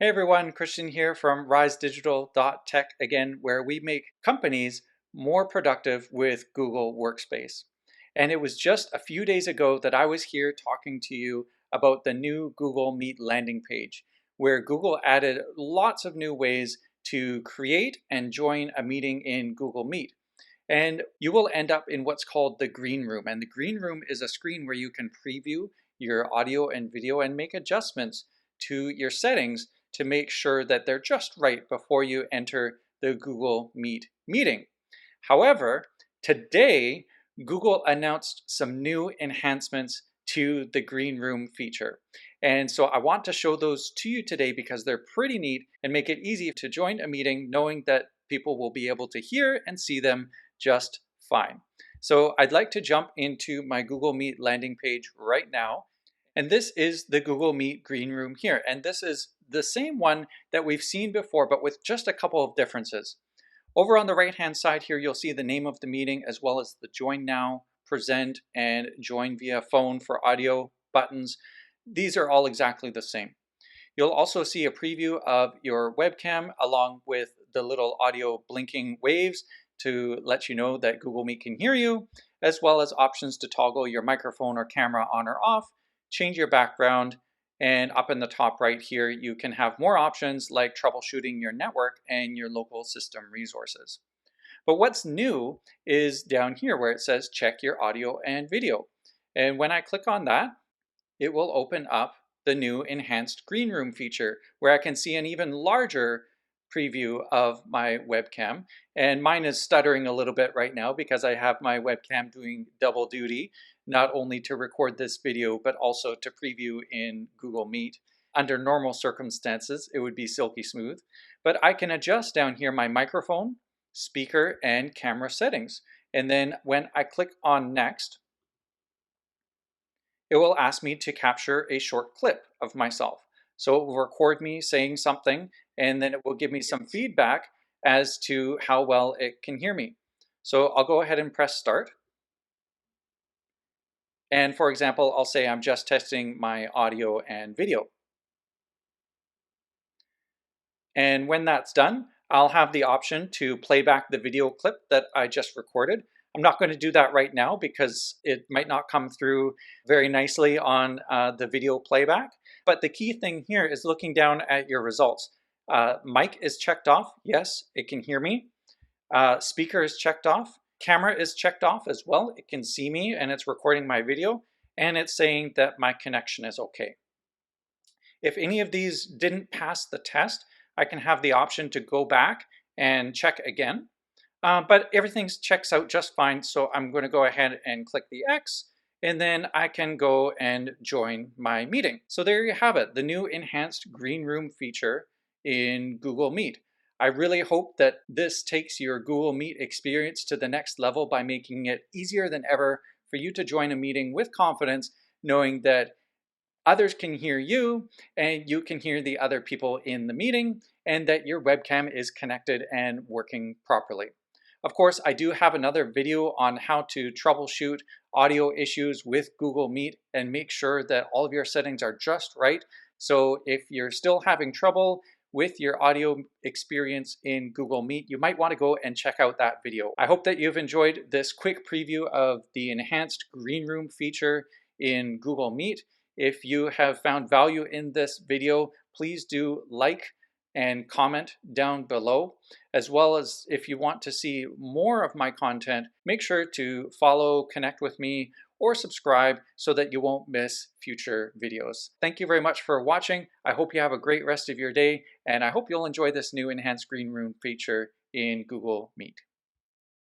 Hey everyone, Christian here from risedigital.tech again, where we make companies more productive with Google Workspace. And it was just a few days ago that I was here talking to you about the new Google Meet landing page, where Google added lots of new ways to create and join a meeting in Google Meet. And you will end up in what's called the green room. And the green room is a screen where you can preview your audio and video and make adjustments to your settings to make sure that they're just right before you enter the Google Meet meeting. However, today, Google announced some new enhancements to the green room feature. And so I want to show those to you today because they're pretty neat and make it easy to join a meeting knowing that people will be able to hear and see them just fine. So I'd like to jump into my Google Meet landing page right now. And this is the Google Meet green room here. And this is the same one that we've seen before, but with just a couple of differences. Over on the right-hand side here, you'll see the name of the meeting as well as the join now, present, and join via phone for audio buttons. These are all exactly the same. You'll also see a preview of your webcam along with the little audio blinking waves to let you know that Google Meet can hear you, as well as options to toggle your microphone or camera on or off, change your background, and up in the top right here, you can have more options like troubleshooting your network and your local system resources. But what's new is down here where it says check your audio and video. And when I click on that, it will open up the new enhanced green room feature where I can see an even larger preview of my webcam. And mine is stuttering a little bit right now because I have my webcam doing double duty, not only to record this video, but also to preview in Google Meet. Under normal circumstances, it would be silky smooth, but I can adjust down here my microphone, speaker, and camera settings. And then when I click on next, it will ask me to capture a short clip of myself. So it will record me saying something, and then it will give me some feedback as to how well it can hear me. So I'll go ahead and press start. And for example, I'll say I'm just testing my audio and video. And when that's done, I'll have the option to play back the video clip that I just recorded. I'm not going to do that right now because it might not come through very nicely on the video playback. But the key thing here is looking down at your results. Mic is checked off. Yes, it can hear me. Speaker is checked off. Camera is checked off as well. It can see me and it's recording my video. And it's saying that my connection is okay. If any of these didn't pass the test, I can have the option to go back and check again. But everything checks out just fine, so I'm going to go ahead and click the X, and then I can go and join my meeting. So there you have it, the new enhanced green room feature in Google Meet. I really hope that this takes your Google Meet experience to the next level by making it easier than ever for you to join a meeting with confidence, knowing that others can hear you and you can hear the other people in the meeting, and that your webcam is connected and working properly. Of course, I do have another video on how to troubleshoot audio issues with Google Meet and make sure that all of your settings are just right. So if you're still having trouble with your audio experience in Google Meet, you might want to go and check out that video. I hope that you've enjoyed this quick preview of the enhanced green room feature in Google Meet. If you have found value in this video, please do like and comment down below, as well as if you want to see more of my content, make sure to follow, connect with me, or subscribe so that you won't miss future videos. Thank you very much for watching. I hope you have a great rest of your day, and I hope you'll enjoy this new enhanced green room feature in Google Meet.